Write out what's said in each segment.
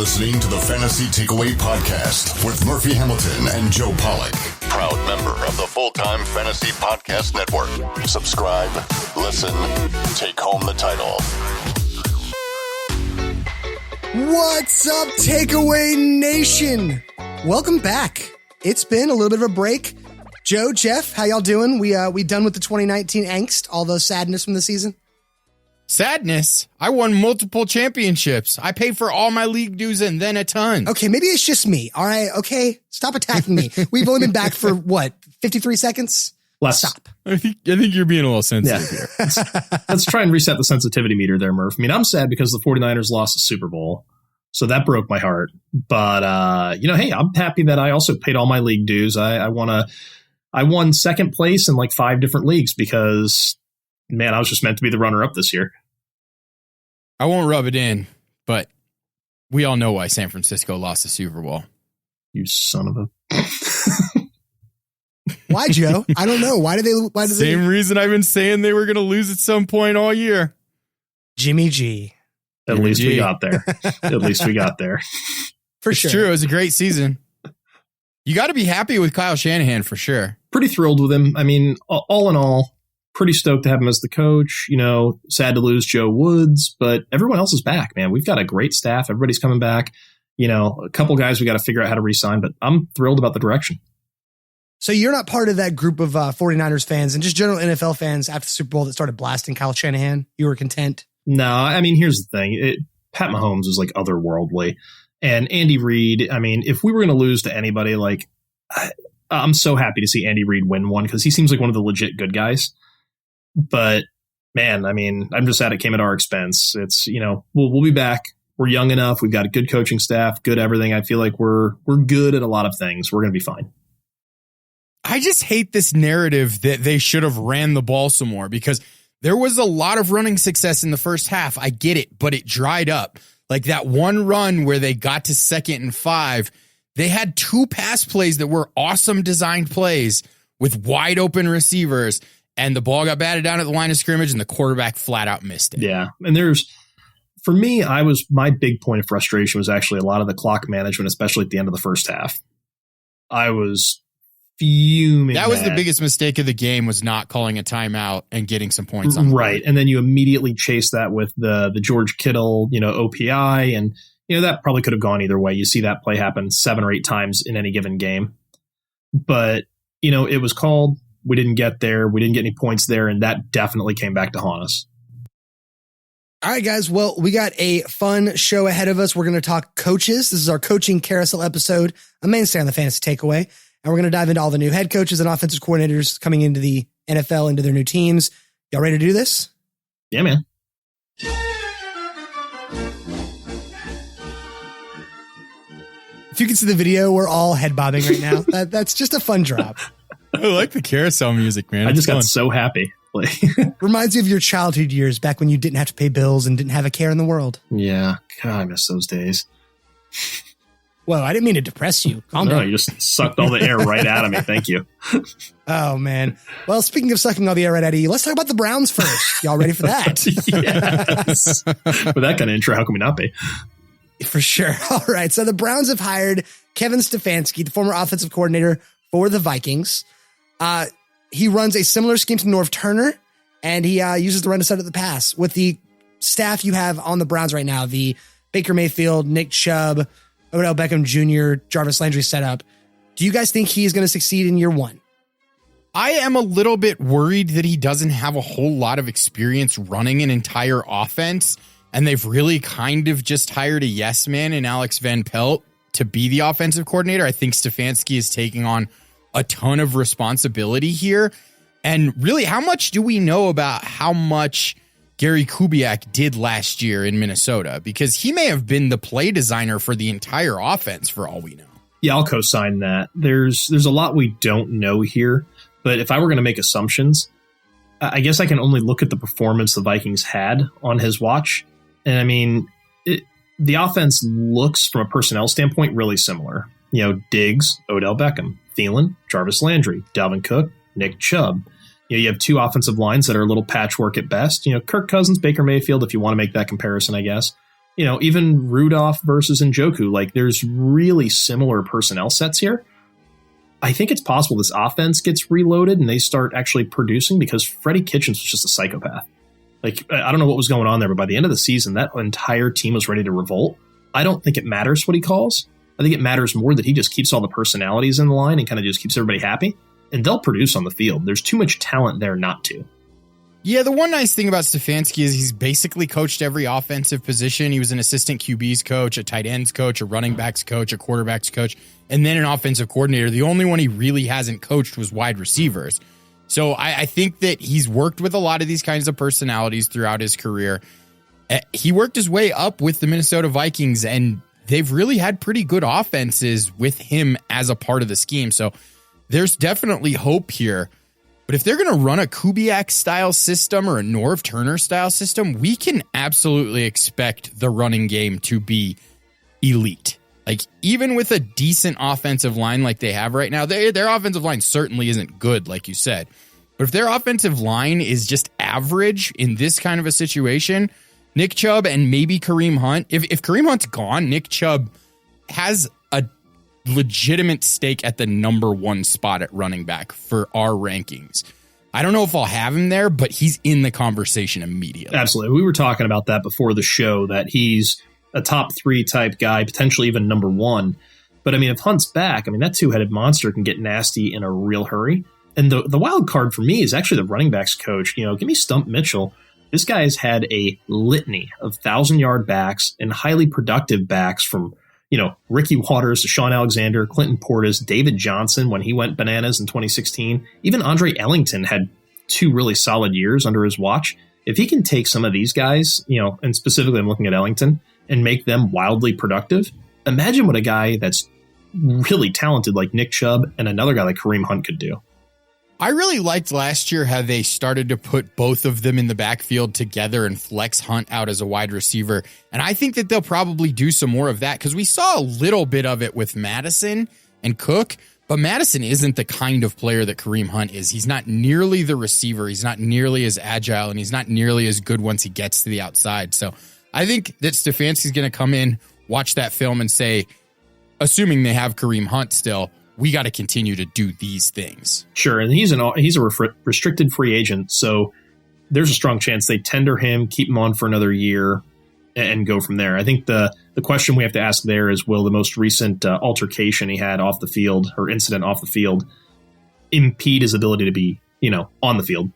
listening to the Fantasy Takeaway Podcast with Murphy Hamilton and Joe Pollock. Proud member of the Full-Time Fantasy Podcast Network. Subscribe, listen, take home the title. What's up, Takeaway Nation? Welcome back. It's been a little bit of a break. Joe, Jeff, how y'all doing? We done with the 2019 angst, all those sadness from the season? Sadness? I won multiple championships. I paid for all my league dues and then a ton. Okay, maybe it's just me. All right, okay? Stop attacking me. We've only been back for, 53 seconds? Less. Stop. I think you're being a little sensitive here. Let's try and reset the sensitivity meter there, Murph. I mean, I'm sad because the 49ers lost the Super Bowl, so that broke my heart. But, hey, I'm happy that I also paid all my league dues. I won second place in like 5 different leagues because, man, I was just meant to be the runner-up this year. I won't rub it in, but we all know why San Francisco lost the Super Bowl. You son of a... Why, Joe? I don't know. Why did they? Same reason I've been saying they were going to lose at some point all year. Jimmy G. At least we got there. At least we got there. For it's sure. True. It was a great season. You got to be happy with Kyle Shanahan for sure. Pretty thrilled with him. I mean, all in all, pretty stoked to have him as the coach. Sad to lose Joe Woods, but everyone else is back, man. We've got a great staff. Everybody's coming back. A couple guys we got to figure out how to re-sign, but I'm thrilled about the direction. So you're not part of that group of 49ers fans and just general NFL fans after the Super Bowl that started blasting Kyle Shanahan? You were content? No, I mean, here's the thing. Pat Mahomes is like otherworldly. And Andy Reid, I mean, if we were going to lose to anybody, like, I'm so happy to see Andy Reid win one because he seems like one of the legit good guys. But, man, I mean, I'm just sad it came at our expense. It's, we'll be back. We're young enough. We've got a good coaching staff, good everything. I feel like we're good at a lot of things. We're going to be fine. I just hate this narrative that they should have ran the ball some more because there was a lot of running success in the first half. I get it, but it dried up. Like that one run where they got to 2nd and 5, they had 2 pass plays that were awesome designed plays with wide open receivers, and the ball got batted down at the line of scrimmage, and the quarterback flat out missed it. Yeah, and for me, my big point of frustration was actually a lot of the clock management, especially at the end of the first half. I was fuming. That was the biggest mistake of the game, was not calling a timeout and getting some points on the right. And then you immediately chase that with the George Kittle, OPI, and that probably could have gone either way. You see that play happen 7 or 8 times in any given game. But, it was called. We didn't get there. We didn't get any points there, and that definitely came back to haunt us. All right, guys. Well, we got a fun show ahead of us. We're going to talk coaches. This is our Coaching Carousel episode, a mainstay on the Fantasy Takeaway. And we're going to dive into all the new head coaches and offensive coordinators coming into the NFL, into their new teams. Y'all ready to do this? Yeah, man. If you can see the video, we're all head bobbing right now. That's just a fun drop. I like the carousel music, man. I just got so happy. Reminds you of your childhood years back when you didn't have to pay bills and didn't have a care in the world. Yeah. God, I miss those days. Whoa, I didn't mean to depress you. Calm down. You just sucked all the air right out of me. Thank you. Oh, man. Well, speaking of sucking all the air right out of you, let's talk about the Browns first. Y'all ready for that? Yes. With that kind of intro, how can we not be? For sure. All right. So the Browns have hired Kevin Stefanski, the former offensive coordinator for the Vikings. He runs a similar scheme to Norv Turner, and he uses the run to set up the pass. With the staff you have on the Browns right now, the Baker Mayfield, Nick Chubb, Odell Beckham Jr., Jarvis Landry setup, do you guys think he is going to succeed in year 1? I am a little bit worried that he doesn't have a whole lot of experience running an entire offense, and they've really kind of just hired a yes man in Alex Van Pelt to be the offensive coordinator. I think Stefanski is taking on a ton of responsibility here. And really, how much do we know about how much Gary Kubiak did last year in Minnesota? Because he may have been the play designer for the entire offense for all we know. Yeah, I'll co-sign that. There's a lot we don't know here, but if I were going to make assumptions, I guess I can only look at the performance the Vikings had on his watch. And I mean, the offense looks, from a personnel standpoint, really similar. Diggs, Odell Beckham, Thielen, Jarvis Landry, Dalvin Cook, Nick Chubb. You have 2 offensive lines that are a little patchwork at best. Kirk Cousins, Baker Mayfield, if you want to make that comparison, I guess. even Rudolph versus Njoku, like there's really similar personnel sets here. I think it's possible this offense gets reloaded and they start actually producing because Freddie Kitchens was just a psychopath. Like, I don't know what was going on there, but by the end of the season, that entire team was ready to revolt. I don't think it matters what he calls. I think it matters more that he just keeps all the personalities in the line and kind of just keeps everybody happy. And they'll produce on the field. There's too much talent there not to. Yeah, the one nice thing about Stefanski is he's basically coached every offensive position. He was an assistant QB's coach, a tight ends coach, a running backs coach, a quarterbacks coach, and then an offensive coordinator. The only one he really hasn't coached was wide receivers. So I think that he's worked with a lot of these kinds of personalities throughout his career. He worked his way up with the Minnesota Vikings, and they've really had pretty good offenses with him as a part of the scheme. So there's definitely hope here. But if they're going to run a Kubiak-style system or a Norv Turner-style system, we can absolutely expect the running game to be elite. Like, even with a decent offensive line like they have right now, their offensive line certainly isn't good, like you said. But if their offensive line is just average in this kind of a situation, Nick Chubb and maybe Kareem Hunt, if Kareem Hunt's gone, Nick Chubb has a legitimate stake at the number one spot at running back for our rankings. I don't know if I'll have him there, but he's in the conversation immediately. Absolutely. We were talking about that before the show, that he's a top 3 type guy, potentially even number 1. But I mean, if Hunt's back, I mean, that 2-headed monster can get nasty in a real hurry. And the wild card for me is actually the running backs coach. Give me Stump Mitchell. This guy has had a litany of 1,000-yard backs and highly productive backs from Ricky Waters to Sean Alexander, Clinton Portis, David Johnson when he went bananas in 2016. Even Andre Ellington had 2 really solid years under his watch. If he can take some of these guys, and specifically I'm looking at Ellington, and make them wildly productive, imagine what a guy that's really talented like Nick Chubb and another guy like Kareem Hunt could do. I really liked last year how they started to put both of them in the backfield together and flex Hunt out as a wide receiver. And I think that they'll probably do some more of that because we saw a little bit of it with Madison and Cook, but Madison isn't the kind of player that Kareem Hunt is. He's not nearly the receiver. He's not nearly as agile, and he's not nearly as good once he gets to the outside. So I think that Stefanski's going to come in, watch that film, and say, assuming they have Kareem Hunt still, we got to continue to do these things. Sure, and he's a restricted free agent, so there's a strong chance they tender him, keep him on for another year, and go from there. I think the question we have to ask there is, will the most recent altercation he had off the field, or incident off the field, impede his ability to be, on the field?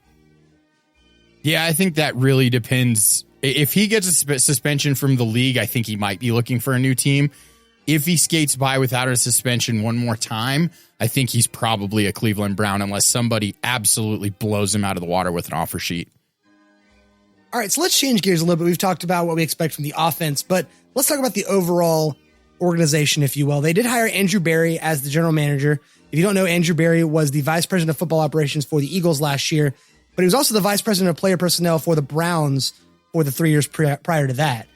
Yeah, I think that really depends. If he gets a suspension from the league, I think he might be looking for a new team. If he skates by without a suspension one more time, I think he's probably a Cleveland Brown unless somebody absolutely blows him out of the water with an offer sheet. All right, so let's change gears a little bit. We've talked about what we expect from the offense, but let's talk about the overall organization, if you will. They did hire Andrew Berry as the general manager. If you don't know, Andrew Berry was the vice president of football operations for the Eagles last year, but he was also the vice president of player personnel for the Browns for the 3 years prior to that.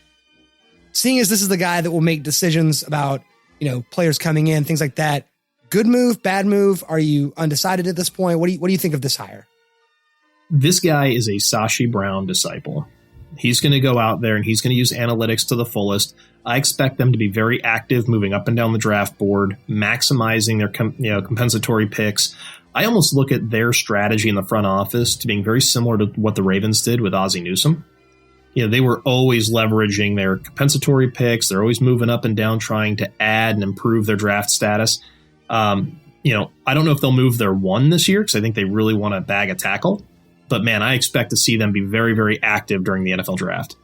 Seeing as this is the guy that will make decisions about, players coming in, things like that, good move, bad move? Are you undecided at this point? What do you think of this hire? This guy is a Sashi Brown disciple. He's going to go out there and he's going to use analytics to the fullest. I expect them to be very active, moving up and down the draft board, maximizing their compensatory picks. I almost look at their strategy in the front office to being very similar to what the Ravens did with Ozzie Newsome. They were always leveraging their compensatory picks. They're always moving up and down, trying to add and improve their draft status. I don't know if they'll move their 1 this year because I think they really want to bag a tackle. But, man, I expect to see them be very, very active during the NFL draft.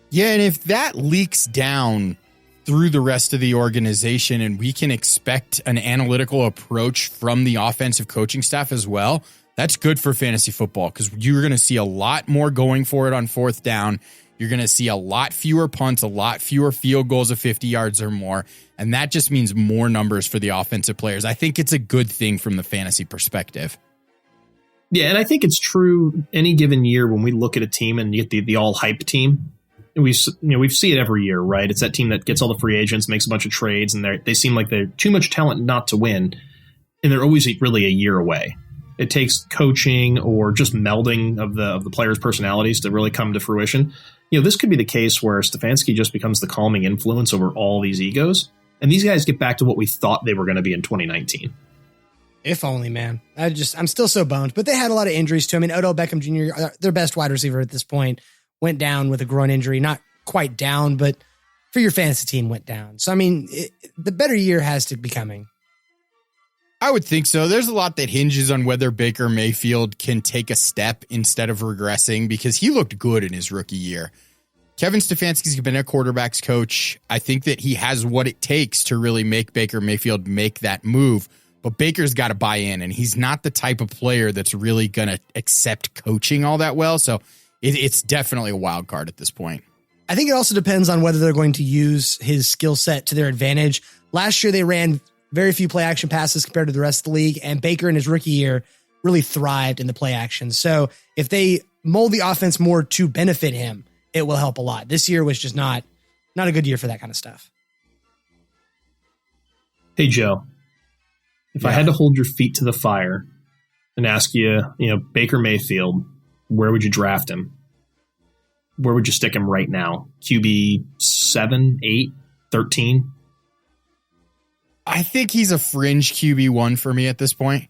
Yeah, and if that leaks down through the rest of the organization and we can expect an analytical approach from the offensive coaching staff as well, that's good for fantasy football because you're going to see a lot more going for it on 4th down. You're going to see a lot fewer punts, a lot fewer field goals of 50 yards or more, and that just means more numbers for the offensive players. I think it's a good thing from the fantasy perspective. Yeah, and I think it's true any given year when we look at a team and you get the all-hype team. We see it every year, right? It's that team that gets all the free agents, makes a bunch of trades, and they seem like they're too much talent not to win, and they're always really a year away. It takes coaching or just melding of the players' personalities to really come to fruition. this could be the case where Stefanski just becomes the calming influence over all these egos, and these guys get back to what we thought they were going to be in 2019. If only, man. I'm still so bummed. But they had a lot of injuries too. I mean, Odell Beckham Jr., their best wide receiver at this point, went down with a groin injury. Not quite down, but for your fantasy team went down. So, I mean, the better year has to be coming. I would think so. There's a lot that hinges on whether Baker Mayfield can take a step instead of regressing, because he looked good in his rookie year. Kevin Stefanski's been a quarterback's coach. I think that he has what it takes to really make Baker Mayfield make that move. But Baker's got to buy in, and he's not the type of player that's really going to accept coaching all that well. So it's definitely a wild card at this point. I think it also depends on whether they're going to use his skill set to their advantage. Last year, they ran very few play action passes compared to the rest of the league, and Baker in his rookie year really thrived in the play action. So if they mold the offense more to benefit him, it will help a lot. This year was just not a good year for that kind of stuff. Hey, Joe. If I had to hold your feet to the fire and ask you, Baker Mayfield, where would you draft him? Where would you stick him right now? QB 7, 8, 13? I think he's a fringe QB1 for me at this point.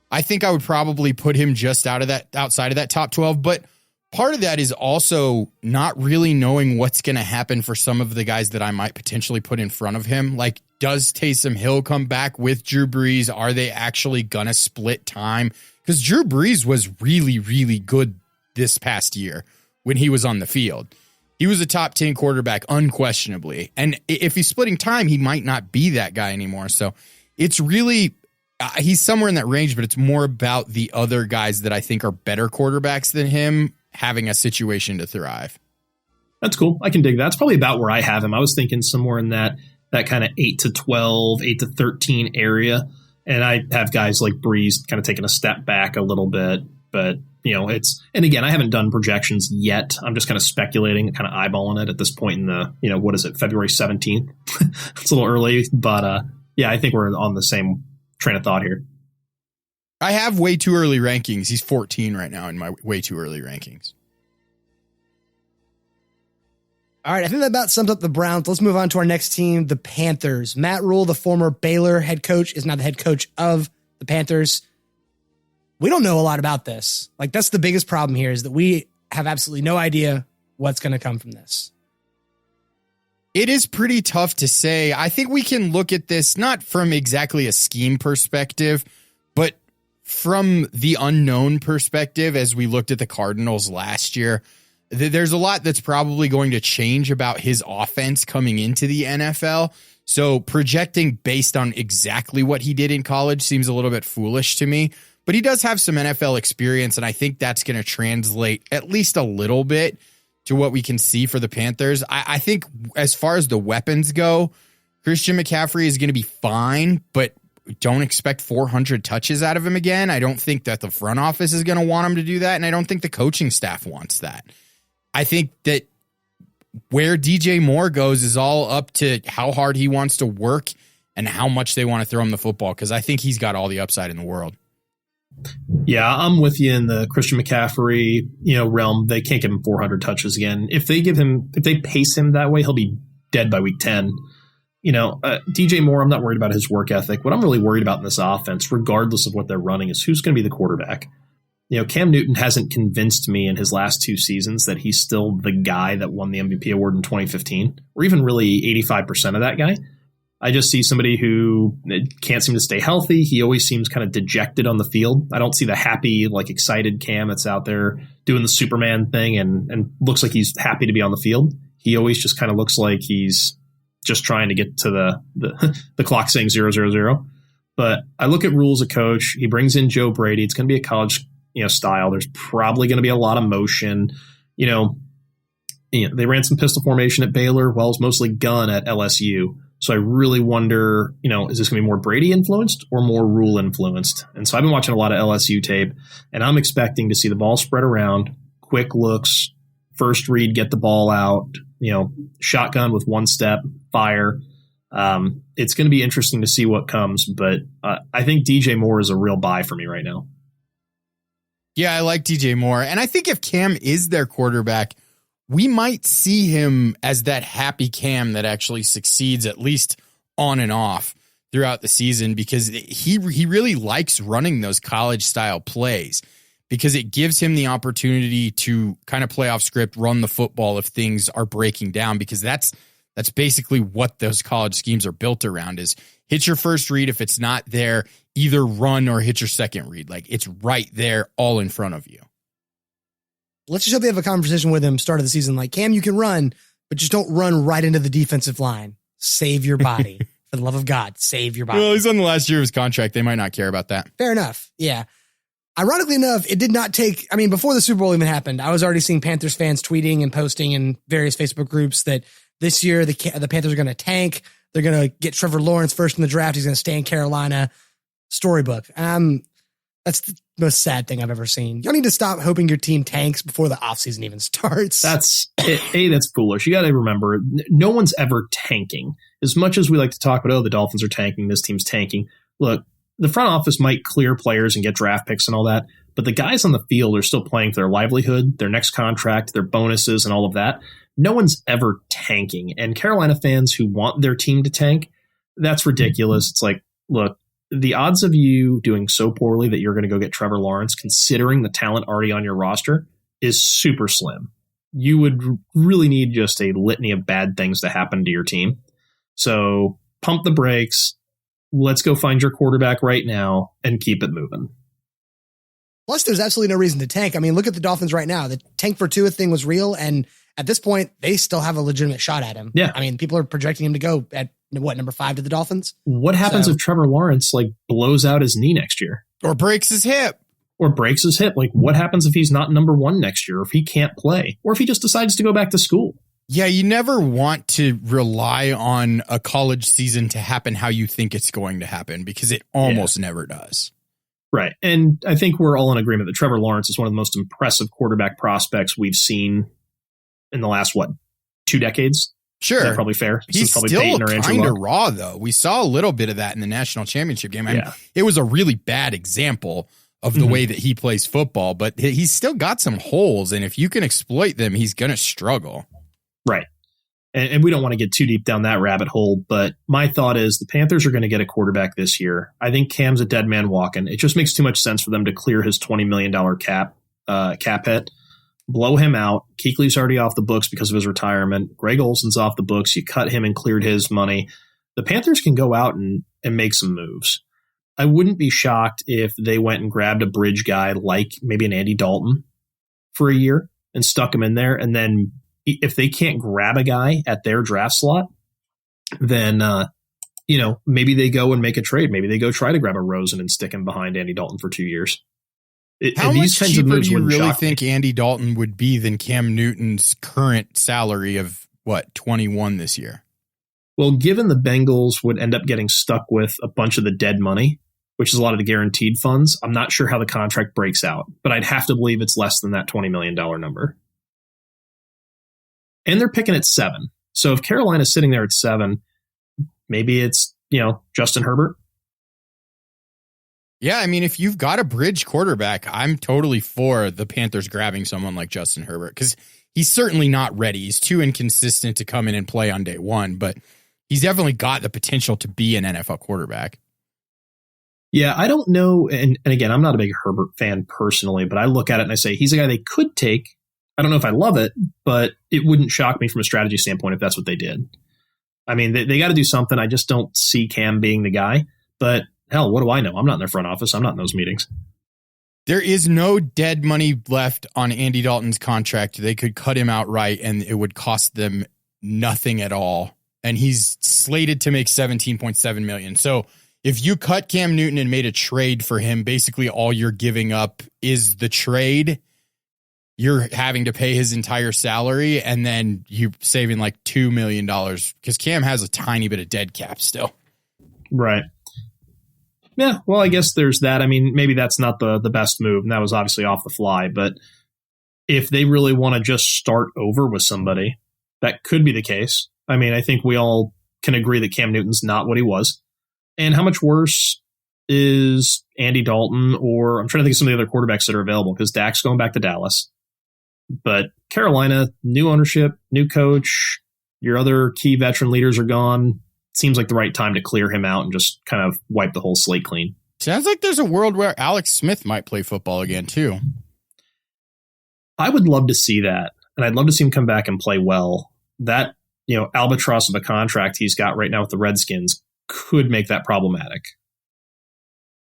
I think I would probably put him just outside of that top 12, but part of that is also not really knowing what's going to happen for some of the guys that I might potentially put in front of him. Like, does Taysom Hill come back with Drew Brees? Are they actually going to split time? Because Drew Brees was really, really good this past year when he was on the field. He was a top 10 quarterback, unquestionably. And if he's splitting time, he might not be that guy anymore. So it's really, he's somewhere in that range, but it's more about the other guys that I think are better quarterbacks than him having a situation to thrive. That's cool. I can dig that. That's probably about where I have him. I was thinking somewhere in that kind of 8 to 12, 8 to 13 area. And I have guys like Breeze kind of taking a step back a little bit. But, and again, I haven't done projections yet. I'm just kind of speculating, kind of eyeballing it at this point in the, what is it, February 17th? It's a little early, but I think we're on the same train of thought here. I have way too early rankings. He's 14 right now in my way too early rankings. All right, I think that about sums up the Browns. Let's move on to our next team, the Panthers. Matt Rule, the former Baylor head coach, is now the head coach of the Panthers. We don't know a lot about this. Like, that's the biggest problem here, is that we have absolutely no idea what's going to come from this. It is pretty tough to say. I think we can look at this not from exactly a scheme perspective, but from the unknown perspective, as we looked at the Cardinals last year. There's a lot that's probably going to change about his offense coming into the NFL. So projecting based on exactly what he did in college seems a little bit foolish to me. But he does have some NFL experience, and I think that's going to translate at least a little bit to what we can see for the Panthers. I think as far as the weapons go, Christian McCaffrey is going to be fine, but don't expect 400 touches out of him again. I don't think that the front office is going to want him to do that, and I don't think the coaching staff wants that. I think that where DJ Moore goes is all up to how hard he wants to work and how much they want to throw him the football, because I think he's got all the upside in the world. Yeah, I'm with you in the Christian McCaffrey, realm. They can't give him 400 touches again. If they pace him that way, he'll be dead by week 10. DJ Moore, I'm not worried about his work ethic. What I'm really worried about in this offense, regardless of what they're running, is who's going to be the quarterback. Cam Newton hasn't convinced me in his last 2 seasons that he's still the guy that won the MVP award in 2015, or even really 85% of that guy. I just see somebody who can't seem to stay healthy. He always seems kind of dejected on the field. I don't see the happy, excited Cam that's out there doing the Superman thing and looks like he's happy to be on the field. He always just kind of looks like he's just trying to get to the clock saying 0-0-0. But I look at Rule as a coach. He brings in Joe Brady. It's going to be a college style. There's probably going to be a lot of motion. They ran some pistol formation at Baylor. Well, it's mostly gun at LSU. So I really wonder, is this going to be more Brady influenced or more Rule influenced? And so I've been watching a lot of LSU tape, and I'm expecting to see the ball spread around, quick looks, first read, get the ball out, shotgun with 1 step, fire. It's going to be interesting to see what comes, but I think DJ Moore is a real buy for me right now. Yeah, I like DJ Moore. And I think if Cam is their quarterback, we might see him as that happy Cam that actually succeeds, at least on and off throughout the season, because he really likes running those college style plays, because it gives him the opportunity to kind of play off script, run the football if things are breaking down, because that's basically what those college schemes are built around, is hit your first read. If it's not there, either run or hit your second read. Like, it's right there all in front of you. Let's just hope they have a conversation with him start of the season. Like, Cam, you can run, but just don't run right into the defensive line. Save your body. For the love of God, save your body. Well, he's on the last year of his contract. They might not care about that. Fair enough. Yeah. Ironically enough, it did not take, I mean, before the Super Bowl even happened, I was already seeing Panthers fans tweeting and posting in various Facebook groups that this year the Panthers are going to tank. They're going to get Trevor Lawrence first in the draft. He's going to stay in Carolina. Storybook. That's the most sad thing I've ever seen. Y'all need to stop hoping your team tanks before the offseason even starts. That's foolish. You got to remember, no one's ever tanking. As much as we like to talk about, the Dolphins are tanking, this team's tanking. Look, the front office might clear players and get draft picks and all that, but the guys on the field are still playing for their livelihood, their next contract, their bonuses, and all of that. No one's ever tanking. And Carolina fans who want their team to tank, that's ridiculous. It's like, look, the odds of you doing so poorly that you're going to go get Trevor Lawrence, considering the talent already on your roster, is super slim. You would really need just a litany of bad things to happen to your team. So pump the brakes. Let's go find your quarterback right now and keep it moving. Plus, there's absolutely no reason to tank. I mean, look at the Dolphins right now. The tank for Tua thing was real, and at this point, they still have a legitimate shot at him. Yeah. I mean, people are projecting him to go at, number 5 to the Dolphins? What happens if Trevor Lawrence, blows out his knee next year? Or breaks his hip. Like, what happens if he's not number 1 next year, or if he can't play, or if he just decides to go back to school? Yeah, you never want to rely on a college season to happen how you think it's going to happen, because it almost never does. Right. And I think we're all in agreement that Trevor Lawrence is one of the most impressive quarterback prospects we've seen in the last, 2 decades? Sure. Is that probably fair? He's probably still Peyton or Andrew kind of Luck. raw, though. We saw a little bit of that in the national championship game. I mean, it was a really bad example of the way that he plays football, but he's still got some holes, and if you can exploit them, he's going to struggle. Right. And we don't want to get too deep down that rabbit hole, but my thought is the Panthers are going to get a quarterback this year. I think Cam's a dead man walking. It just makes too much sense for them to clear his $20 million cap hit, blow him out. Kuechly's already off the books because of his retirement. Greg Olson's off the books. You cut him and cleared his money. The Panthers can go out and make some moves. I wouldn't be shocked if they went and grabbed a bridge guy like maybe an Andy Dalton for a year and stuck him in there. And then if they can't grab a guy at their draft slot, then, maybe they go and make a trade. Maybe they go try to grab a Rosen and stick him behind Andy Dalton for 2 years. How much cheaper do you really think Andy Dalton would be than Cam Newton's current salary of, 21 this year? Well, given the Bengals would end up getting stuck with a bunch of the dead money, which is a lot of the guaranteed funds, I'm not sure how the contract breaks out, but I'd have to believe it's less than that $20 million number. And they're picking at 7. So if Carolina's sitting there at 7, maybe it's, Justin Herbert. Yeah, I mean, if you've got a bridge quarterback, I'm totally for the Panthers grabbing someone like Justin Herbert, because he's certainly not ready. He's too inconsistent to come in and play on day one, but he's definitely got the potential to be an NFL quarterback. Yeah, I don't know. And again, I'm not a big Herbert fan personally, but I look at it and I say he's a guy they could take. I don't know if I love it, but it wouldn't shock me from a strategy standpoint if that's what they did. I mean, they got to do something. I just don't see Cam being the guy, but hell, what do I know? I'm not in their front office. I'm not in those meetings. There is no dead money left on Andy Dalton's contract. They could cut him outright and it would cost them nothing at all. And he's slated to make $17.7 million. So if you cut Cam Newton and made a trade for him, basically all you're giving up is the trade. You're having to pay his entire salary, and then you're saving like $2 million because Cam has a tiny bit of dead cap still. Right. Yeah, well, I guess there's that. I mean, maybe that's not the best move, and that was obviously off the fly. But if they really want to just start over with somebody, that could be the case. I mean, I think we all can agree that Cam Newton's not what he was. And how much worse is Andy Dalton, or I'm trying to think of some of the other quarterbacks that are available, because Dak's going back to Dallas. But Carolina, new ownership, new coach, your other key veteran leaders are gone. Seems like the right time to clear him out and just kind of wipe the whole slate clean. Sounds like there's a world where Alex Smith might play football again, too. I would love to see that. And I'd love to see him come back and play well. That, albatross of a contract he's got right now with the Redskins could make that problematic.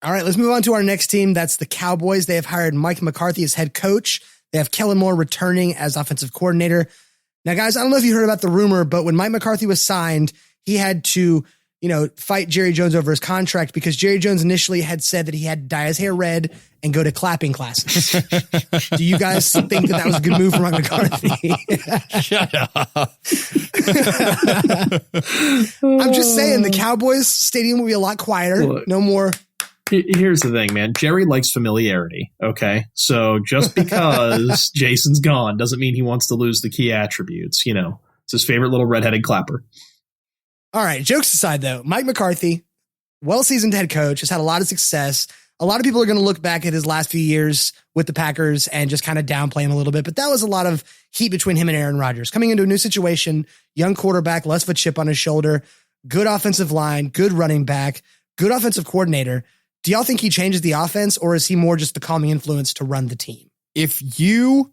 All right, let's move on to our next team. That's the Cowboys. They have hired Mike McCarthy as head coach. They have Kellen Moore returning as offensive coordinator. Now, guys, I don't know if you heard about the rumor, but when Mike McCarthy was signed, he had to, fight Jerry Jones over his contract because Jerry Jones initially had said that he had to dye his hair red and go to clapping classes. Do you guys think that was a good move for Mike McCarthy? Shut up. I'm just saying the Cowboys stadium will be a lot quieter. Look. No more. Here's the thing, man. Jerry likes familiarity, okay? So just because Jason's gone doesn't mean he wants to lose the key attributes, It's his favorite little redheaded clapper. All right, jokes aside, though, Mike McCarthy, well-seasoned head coach, has had a lot of success. A lot of people are going to look back at his last few years with the Packers and just kind of downplay him a little bit, but that was a lot of heat between him and Aaron Rodgers. Coming into a new situation, young quarterback, less of a chip on his shoulder, good offensive line, good running back, good offensive coordinator. Do y'all think he changes the offense, or is he more just the calming influence to run the team? If you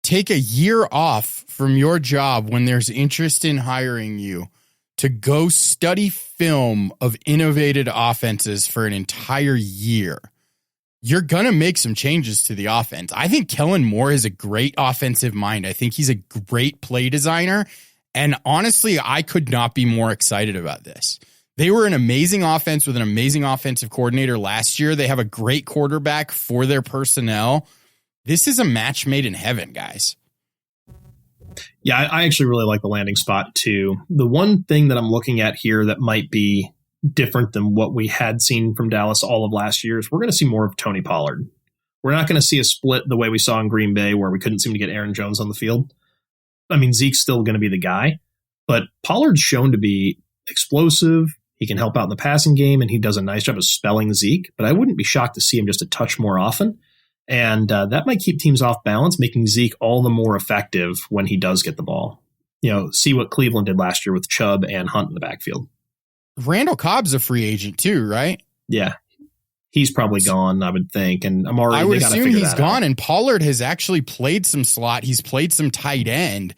take a year off from your job when there's interest in hiring you to go study film of innovative offenses for an entire year, you're going to make some changes to the offense. I think Kellen Moore is a great offensive mind. I think he's a great play designer. And honestly, I could not be more excited about this. They were an amazing offense with an amazing offensive coordinator last year. They have a great quarterback for their personnel. This is a match made in heaven, guys. Yeah, I actually really like the landing spot, too. The one thing that I'm looking at here that might be different than what we had seen from Dallas all of last year is we're going to see more of Tony Pollard. We're not going to see a split the way we saw in Green Bay where we couldn't seem to get Aaron Jones on the field. I mean, Zeke's still going to be the guy, but Pollard's shown to be explosive. He can help out in the passing game, and he does a nice job of spelling Zeke, but I wouldn't be shocked to see him just a touch more often. And that might keep teams off balance, making Zeke all the more effective when he does get the ball. See what Cleveland did last year with Chubb and Hunt in the backfield. Randall Cobb's a free agent too, right? Yeah. He's probably gone, I would think. And I would assume he's gone. And Pollard has actually played some slot. He's played some tight end,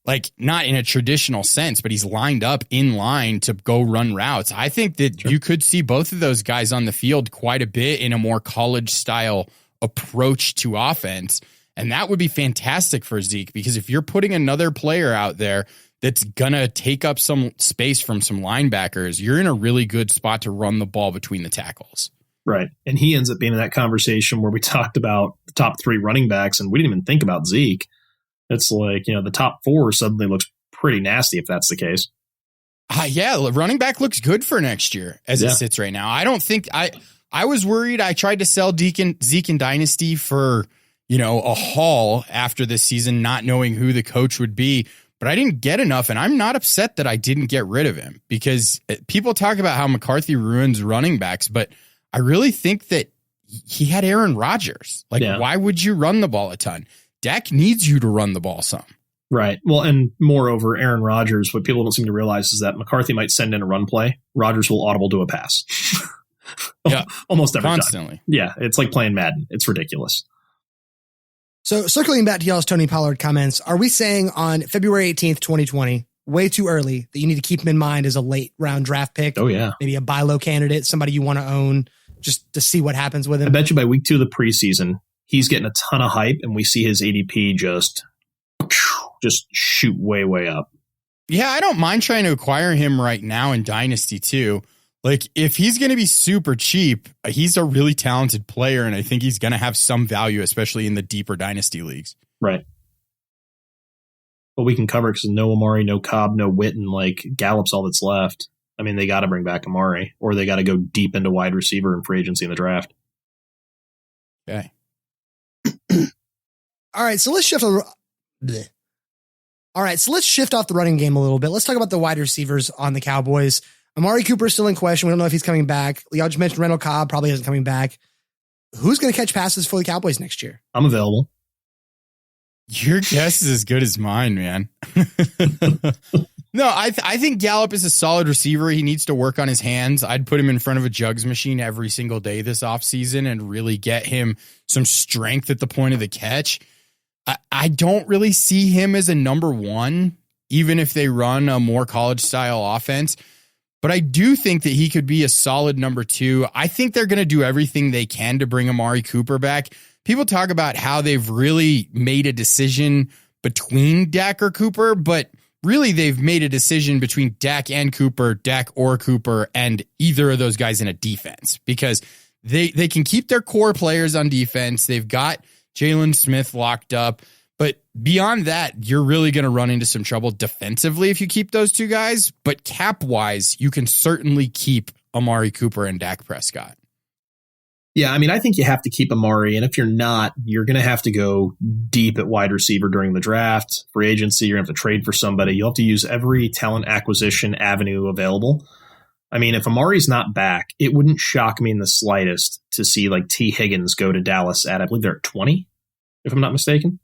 like not in a traditional sense, but he's lined up in line to go run routes. I think that you could see both of those guys on the field quite a bit in a more college style approach to offense. And that would be fantastic for Zeke, because if you're putting another player out there that's going to take up some space from some linebackers, you're in a really good spot to run the ball between the tackles. Right. And he ends up being in that conversation where we talked about the top three running backs and we didn't even think about Zeke. It's like, the top four suddenly looks pretty nasty if that's the case. Yeah, running back looks good for next year as it sits right now. I don't think I was worried. I tried to sell Zeke in Dynasty for, a haul after this season, not knowing who the coach would be, but I didn't get enough. And I'm not upset that I didn't get rid of him, because people talk about how McCarthy ruins running backs, but I really think that he had Aaron Rodgers. Why would you run the ball a ton? Dak needs you to run the ball some. Right. Well, and moreover, Aaron Rodgers, what people don't seem to realize is that McCarthy might send in a run play. Rodgers will audible to a pass. Yeah, almost every constantly. time. Yeah, it's like playing Madden. It's ridiculous. So circling back to y'all's Tony Pollard comments, are we saying on February 18th, 2020, way too early, that you need to keep him in mind as a late round draft pick? Oh, yeah. Maybe a buy low candidate, somebody you want to own just to see what happens with him? I bet you by week 2 of the preseason, he's getting a ton of hype, and we see his ADP just shoot way, way up. Yeah, I don't mind trying to acquire him right now in Dynasty too. Like, if he's going to be super cheap, he's a really talented player, and I think he's going to have some value, especially in the deeper Dynasty leagues. Right. But we can cover because no Amari, no Cobb, no Witten. Gallup's all that's left. I mean, they got to bring back Amari, or they got to go deep into wide receiver and free agency in the draft. Okay. All right, so let's shift. All right, so let's shift off the running game a little bit. Let's talk about the wide receivers on the Cowboys. Amari Cooper is still in question. We don't know if he's coming back. Y'all just mentioned Randall Cobb probably isn't coming back. Who's going to catch passes for the Cowboys next year? I'm available. Your guess is as good as mine, man. No, I think Gallup is a solid receiver. He needs to work on his hands. I'd put him in front of a jugs machine every single day this offseason and really get him some strength at the point of the catch. I don't really see him as a number one, even if they run a more college-style offense. But I do think that he could be a solid number two. I think they're going to do everything they can to bring Amari Cooper back. People talk about how they've really made a decision between Dak or Cooper, but really they've made a decision between Dak and Cooper, Dak or Cooper, and either of those guys in a defense, because they can keep their core players on defense. They've got Jalen Smith locked up. But beyond that, you're really going to run into some trouble defensively if you keep those two guys. But cap-wise, you can certainly keep Amari Cooper and Dak Prescott. Yeah, I mean, I think you have to keep Amari, and if you're not, you're going to have to go deep at wide receiver during the draft, free agency. You're going to have to trade for somebody. You'll have to use every talent acquisition avenue available. I mean, if Amari's not back, it wouldn't shock me in the slightest to see like T. Higgins go to Dallas at, I believe they're at 20, if I'm not mistaken.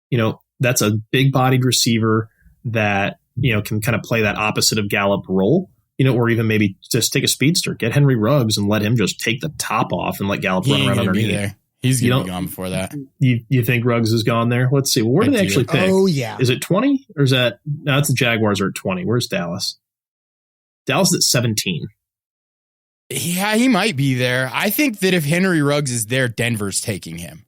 You know, that's a big-bodied receiver that, you know, can kind of play that opposite of Gallup role. You know, or even maybe just take a speedster, get Henry Ruggs and let him just take the top off and let Gallup run around underneath. There. He's going to be gone before that. You think Ruggs is gone there? Let's see. Well, where do they actually pick? Oh, yeah. Is it 20 or is that? No, it's the Jaguars are at 20. Where's Dallas? Dallas is at 17. Yeah, he might be there. I think that if Henry Ruggs is there, Denver's taking him.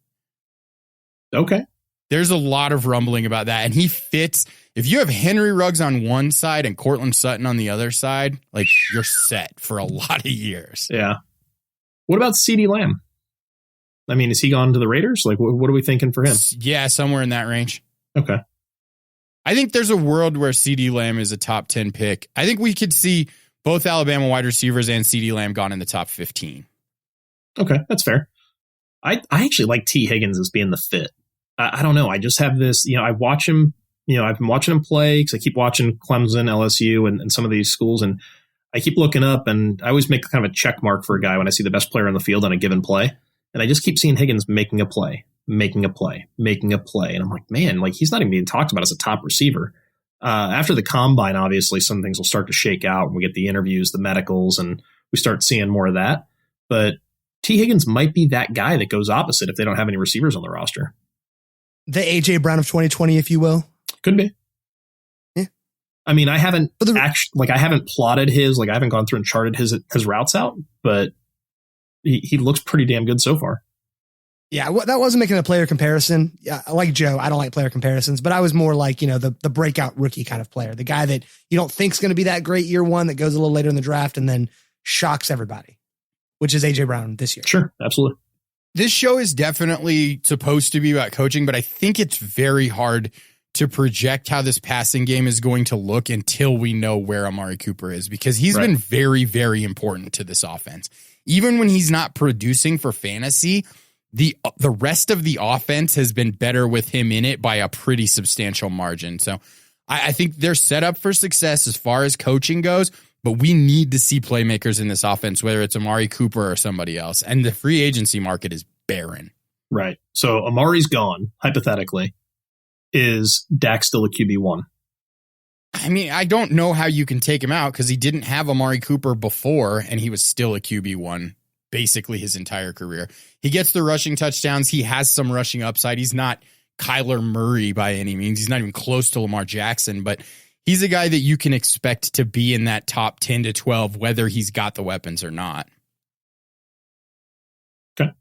Okay. There's a lot of rumbling about that. And he fits. If you have Henry Ruggs on one side and Cortland Sutton on the other side, like you're set for a lot of years. Yeah. What about CeeDee Lamb? I mean, is he gone to the Raiders? Like, what are we thinking for him? Yeah, somewhere in that range. Okay. I think there's a world where CeeDee Lamb is a top 10 pick. I think we could see both Alabama wide receivers and CeeDee Lamb gone in the top 15. Okay, that's fair. I actually like T. Higgins as being the fit. I don't know. I just have this, you know, I watch him, you know, I've been watching him play because I keep watching Clemson, LSU, and some of these schools. And I keep looking up and I always make kind of a check mark for a guy when I see the best player on the field on a given play. And I just keep seeing Higgins making a play. And I'm like, man, like he's not even being talked about as a top receiver. After the combine, obviously, some things will start to shake out when we get the interviews, the medicals, and we start seeing more of that. But T. Higgins might be that guy that goes opposite if they don't have any receivers on the roster. The A.J. Brown of 2020, if you will. Could be. Yeah. I mean, I haven't I haven't plotted his, like I haven't gone through and charted his routes out, but he looks pretty damn good so far. Yeah, that wasn't making a player comparison. Yeah, like Joe, I don't like player comparisons, but I was more like, you know, the breakout rookie kind of player, the guy that you don't think is going to be that great year one that goes a little later in the draft and then shocks everybody, which is A.J. Brown this year. Sure, absolutely. This show is definitely supposed to be about coaching, but I think it's very hard to project how this passing game is going to look until we know where Amari Cooper is, because he's been very, very important to this offense. Even when he's not producing for fantasy, the rest of the offense has been better with him in it by a pretty substantial margin. So I think they're set up for success as far as coaching goes, but we need to see playmakers in this offense, whether it's Amari Cooper or somebody else. And the free agency market is barren. Right. So Amari's gone, hypothetically. Is Dak still a QB1? I mean, I don't know how you can take him out because he didn't have Amari Cooper before, and he was still a QB1 basically his entire career. He gets the rushing touchdowns. He has some rushing upside. He's not Kyler Murray by any means. He's not even close to Lamar Jackson, but he's a guy that you can expect to be in that top 10 to 12, whether he's got the weapons or not. Okay.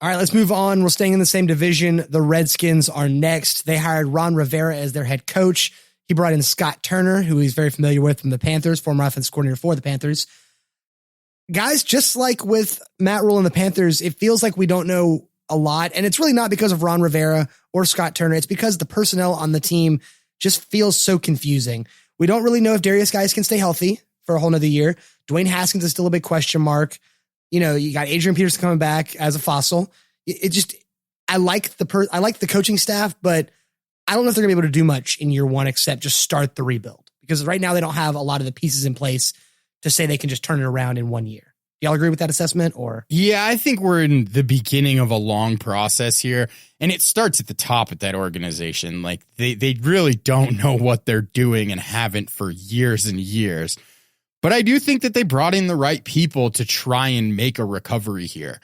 All right, let's move on. We're staying in the same division. The Redskins are next. They hired Ron Rivera as their head coach. He brought in Scott Turner, who he's very familiar with from the Panthers, former offensive coordinator for the Panthers. Guys, just like with Matt Rule and the Panthers, it feels like we don't know a lot. And it's really not because of Ron Rivera or Scott Turner. It's because the personnel on the team just feels so confusing. We don't really know if Darius Guice can stay healthy for a whole nother year. Dwayne Haskins is still a big question mark. You know, you got Adrian Peterson coming back as a fossil. I like the coaching staff, but I don't know if they're gonna be able to do much in year one except just start the rebuild, because right now they don't have a lot of the pieces in place to say they can just turn it around in 1 year. Y'all agree with that assessment or? Yeah, I think we're in the beginning of a long process here, and it starts at the top at that organization. Like they really don't know what they're doing and haven't for years and years. But I do think that they brought in the right people to try and make a recovery here.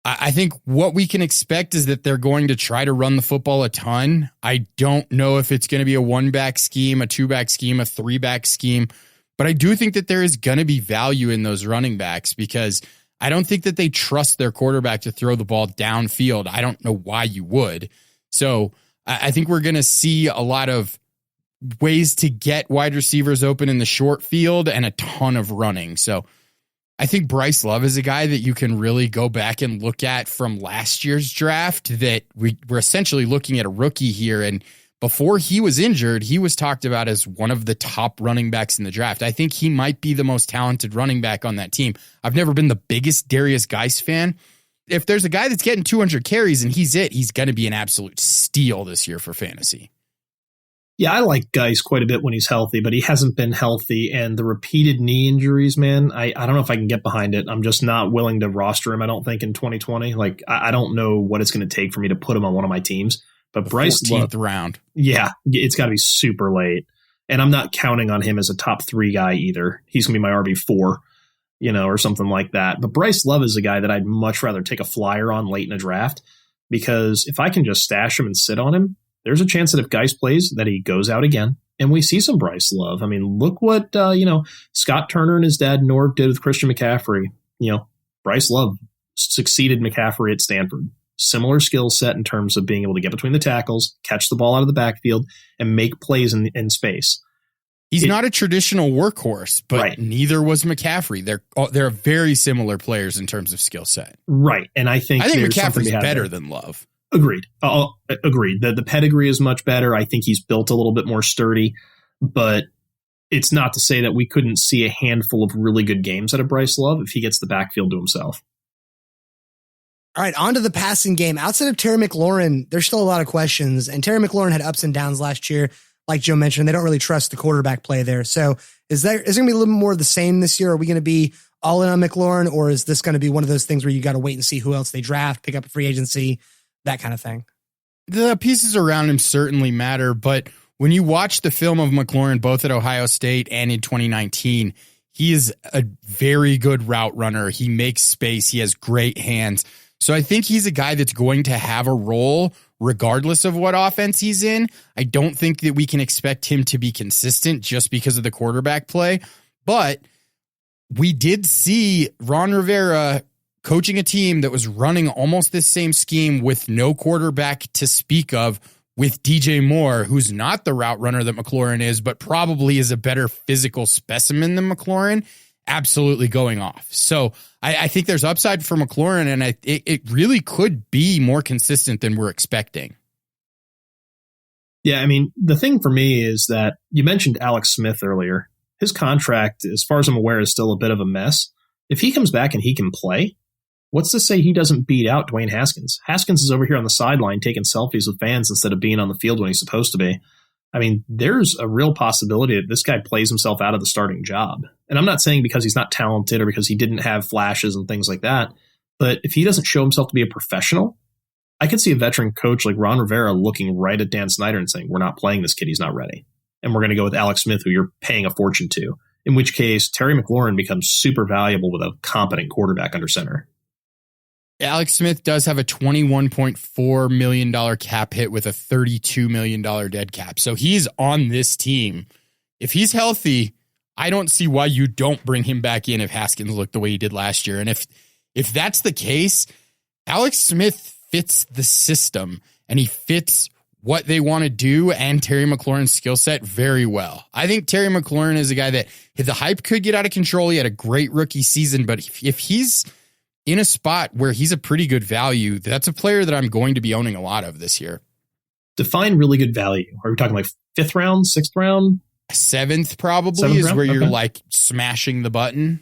I think what we can expect is that they're going to try to run the football a ton. I don't know if it's going to be a 1-back scheme, a 2-back scheme, a 3-back scheme, but I do think that there is going to be value in those running backs because I don't think that they trust their quarterback to throw the ball downfield. I don't know why you would. So I think we're going to see a lot of ways to get wide receivers open in the short field and a ton of running. So I think Bryce Love is a guy that you can really go back and look at from last year's draft, that we're essentially looking at a rookie here. And before he was injured, he was talked about as one of the top running backs in the draft. I think he might be the most talented running back on that team. I've never been the biggest Darius Geis fan. If there's a guy that's getting 200 carries and he's going to be an absolute steal this year for fantasy. Yeah, I like Geis quite a bit when he's healthy, but he hasn't been healthy. And the repeated knee injuries, man, I don't know if I can get behind it. I'm just not willing to roster him, I don't think, in 2020. Like, I don't know what it's going to take for me to put him on one of my teams. But Bryce 14th round. Yeah, it's got to be super late. And I'm not counting on him as a top 3 guy either. He's going to be my RB4, or something like that. But Bryce Love is a guy that I'd much rather take a flyer on late in a draft, because if I can just stash him and sit on him, there's a chance that if Geis plays, that he goes out again, and we see some Bryce Love. I mean, look what, Scott Turner and his dad Norv did with Christian McCaffrey. Bryce Love succeeded McCaffrey at Stanford. Similar skill set in terms of being able to get between the tackles, catch the ball out of the backfield, and make plays in space. He's not a traditional workhorse, but right. Neither was McCaffrey. They're very similar players in terms of skill set. Right, and I think McCaffrey's better than Love. Agreed. Agreed. The pedigree is much better. I think he's built a little bit more sturdy, but it's not to say that we couldn't see a handful of really good games out of Bryce Love if he gets the backfield to himself. All right, on to the passing game. Outside of Terry McLaurin, there's still a lot of questions, and Terry McLaurin had ups and downs last year. Like Joe mentioned, they don't really trust the quarterback play there. So is there going to be a little more of the same this year? Are we going to be all in on McLaurin, or is this going to be one of those things where you got to wait and see who else they draft, pick up a free agency, that kind of thing? The pieces around him certainly matter, but when you watch the film of McLaurin, both at Ohio State and in 2019, he is a very good route runner. He makes space. He has great hands. So I think he's a guy that's going to have a role regardless of what offense he's in. I don't think that we can expect him to be consistent just because of the quarterback play, but we did see Ron Rivera coaching a team that was running almost the same scheme with no quarterback to speak of, with DJ Moore, who's not the route runner that McLaurin is, but probably is a better physical specimen than McLaurin, absolutely going off. So I think there's upside for McLaurin, and it really could be more consistent than we're expecting. Yeah, I mean, the thing for me is that you mentioned Alex Smith earlier. His contract, as far as I'm aware, is still a bit of a mess. If he comes back and he can play, what's to say he doesn't beat out Dwayne Haskins? Haskins is over here on the sideline taking selfies with fans instead of being on the field when he's supposed to be. I mean, there's a real possibility that this guy plays himself out of the starting job. And I'm not saying because he's not talented or because he didn't have flashes and things like that, but if he doesn't show himself to be a professional, I could see a veteran coach like Ron Rivera looking right at Dan Snyder and saying, we're not playing this kid, he's not ready. And we're going to go with Alex Smith, who you're paying a fortune to, in which case Terry McLaurin becomes super valuable with a competent quarterback under center. Alex Smith does have a $21.4 million cap hit with a $32 million dead cap. So he's on this team. If he's healthy, I don't see why you don't bring him back in if Haskins looked the way he did last year. And if that's the case, Alex Smith fits the system and he fits what they want to do and Terry McLaurin's skill set very well. I think Terry McLaurin is a guy that the hype could get out of control. He had a great rookie season, but if he's in a spot where he's a pretty good value, that's a player that I'm going to be owning a lot of this year. Define really good value. Are we talking like 5th round, 6th round? 7th probably 7th is round? where you're Okay. like smashing the button.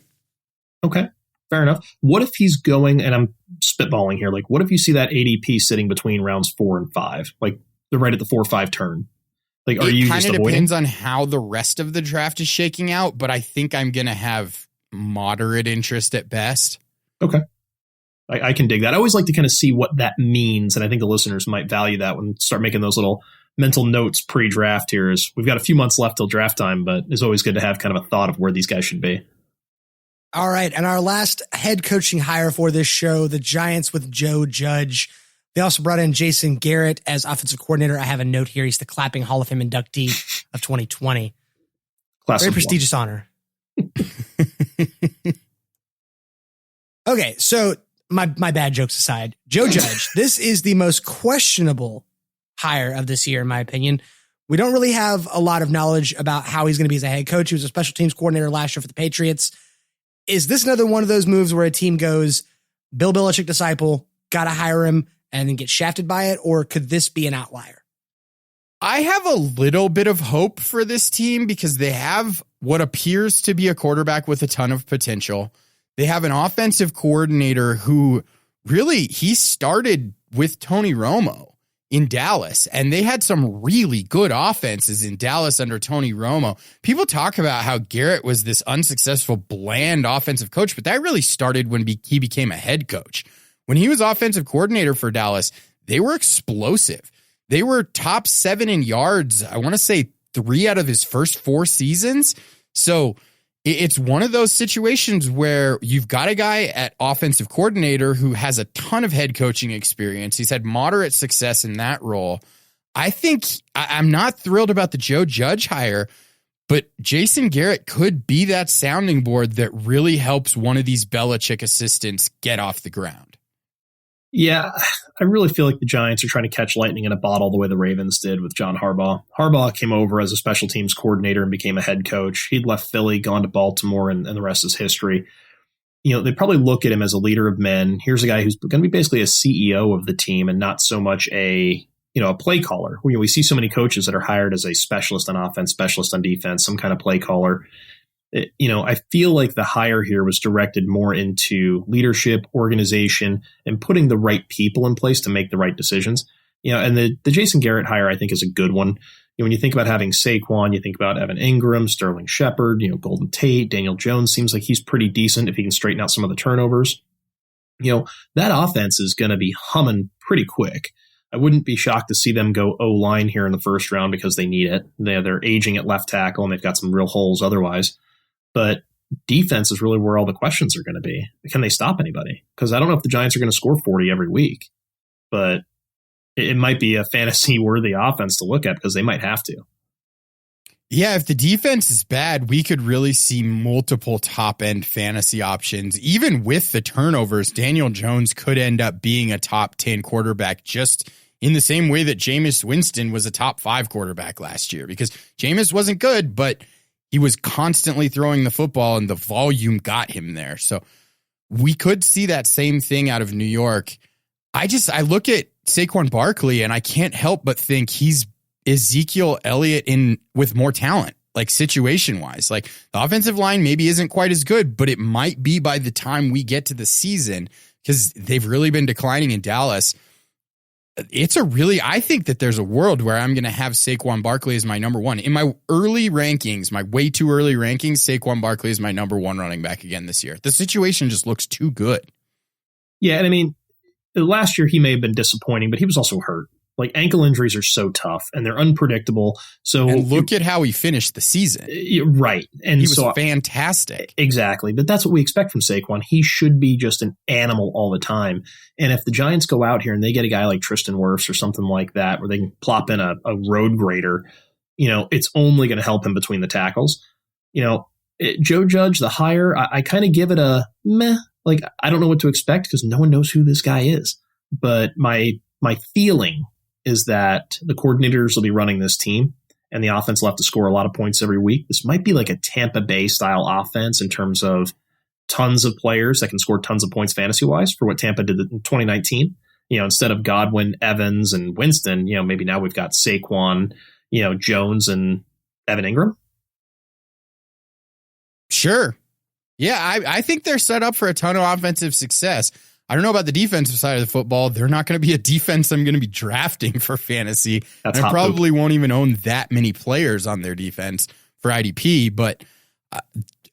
Okay, fair enough. What if he's going, and I'm spitballing here, like what if you see that ADP sitting between rounds 4 and 5? Like they're right at the 4-5 turn. Like, are you just avoiding? It kind of avoiding? depends on how the rest of the draft is shaking out, but I think I'm going to have moderate interest at best. Okay. I can dig that. I always like to kind of see what that means, and I think the listeners might value that when start making those little mental notes pre-draft here. Is we've got a few months left till draft time, but it's always good to have kind of a thought of where these guys should be. All right, and our last head coaching hire for this show, the Giants with Joe Judge. They also brought in Jason Garrett as offensive coordinator. I have a note here. He's the Clapping Hall of Fame inductee of 2020. Very prestigious honor. Okay, so my bad jokes aside, Joe Judge, this is the most questionable hire of this year, in my opinion. We don't really have a lot of knowledge about how he's going to be as a head coach. He was a special teams coordinator last year for the Patriots. Is this another one of those moves where a team goes, Bill Belichick disciple, got to hire him, and then get shafted by it? Or could this be an outlier? I have a little bit of hope for this team because they have what appears to be a quarterback with a ton of potential. They have an offensive coordinator who really, he started with Tony Romo in Dallas, and they had some really good offenses in Dallas under Tony Romo. People talk about how Garrett was this unsuccessful, bland offensive coach, but that really started when he became a head coach. When he was offensive coordinator for Dallas, they were explosive. They were top 7 in yards, I want to say 3 out of his first 4 seasons. So it's one of those situations where you've got a guy at offensive coordinator who has a ton of head coaching experience. He's had moderate success in that role. I think I'm not thrilled about the Joe Judge hire, but Jason Garrett could be that sounding board that really helps one of these Belichick assistants get off the ground. Yeah, I really feel like the Giants are trying to catch lightning in a bottle the way the Ravens did with John Harbaugh. Harbaugh came over as a special teams coordinator and became a head coach. He'd left Philly, gone to Baltimore, and the rest is history. You know, they probably look at him as a leader of men. Here's a guy who's going to be basically a CEO of the team and not so much a play caller. We see so many coaches that are hired as a specialist on offense, specialist on defense, some kind of play caller. I feel like the hire here was directed more into leadership, organization, and putting the right people in place to make the right decisions. And the Jason Garrett hire, I think, is a good one. When you think about having Saquon, you think about Evan Ingram, Sterling Shepard, Golden Tate, Daniel Jones seems like he's pretty decent if he can straighten out some of the turnovers. That offense is going to be humming pretty quick. I wouldn't be shocked to see them go O-line here in the first round because they need it. They're aging at left tackle, and they've got some real holes otherwise. But defense is really where all the questions are going to be. Can they stop anybody? Because I don't know if the Giants are going to score 40 every week, but it might be a fantasy-worthy offense to look at because they might have to. Yeah, if the defense is bad, we could really see multiple top-end fantasy options. Even with the turnovers, Daniel Jones could end up being a top 10 quarterback just in the same way that Jameis Winston was a top 5 quarterback last year, because Jameis wasn't good, but he was constantly throwing the football and the volume got him there. So we could see that same thing out of New York. I look at Saquon Barkley and I can't help but think he's Ezekiel Elliott with more talent, like situation wise. Like the offensive line maybe isn't quite as good, but it might be by the time we get to the season because they've really been declining in Dallas. I think that there's a world where I'm going to have Saquon Barkley as my number 1. In my early rankings, my way too early rankings, Saquon Barkley is my number 1 running back again this year. The situation just looks too good. Yeah, and I mean, last year he may have been disappointing, but he was also hurt. Like ankle injuries are so tough and they're unpredictable. So look at how he finished the season. Right. And he was fantastic. Exactly. But that's what we expect from Saquon. He should be just an animal all the time. And if the Giants go out here and they get a guy like Tristan Wirfs or something like that, where they can plop in a road grader, it's only going to help him between the tackles. Joe Judge, the hire, I kind of give it a meh. Like, I don't know what to expect because no one knows who this guy is. But my feeling is that the coordinators will be running this team and the offense will have to score a lot of points every week. This might be like a Tampa Bay style offense in terms of tons of players that can score tons of points fantasy wise for what Tampa did in 2019. Instead of Godwin, Evans, and Winston, maybe now we've got Saquon, Jones and Evan Ingram. Sure. Yeah, I think they're set up for a ton of offensive success. I don't know about the defensive side of the football. They're not going to be a defense I'm going to be drafting for fantasy. I probably won't even own that many players on their defense for IDP. But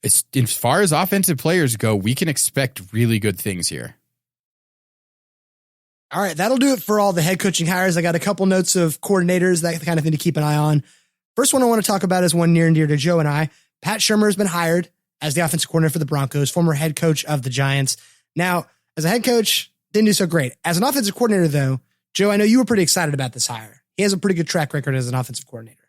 as far as offensive players go, we can expect really good things here. All right, that'll do it for all the head coaching hires. I got a couple notes of coordinators that kind of thing to keep an eye on. First one I want to talk about is one near and dear to Joe and I. Pat Shurmur has been hired as the offensive coordinator for the Broncos, former head coach of the Giants. Now, as a head coach, didn't do so great. As an offensive coordinator, though, Joe, I know you were pretty excited about this hire. He has a pretty good track record as an offensive coordinator.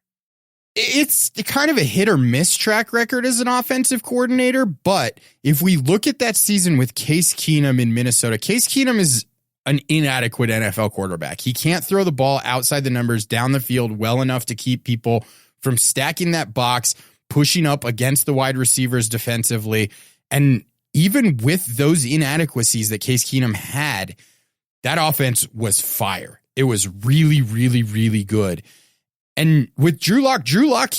It's kind of a hit or miss track record as an offensive coordinator, but if we look at that season with Case Keenum in Minnesota, Case Keenum is an inadequate NFL quarterback. He can't throw the ball outside the numbers down the field well enough to keep people from stacking that box, pushing up against the wide receivers defensively. And even with those inadequacies that Case Keenum had, that offense was fire. It was really, really, really good. And with Drew Lock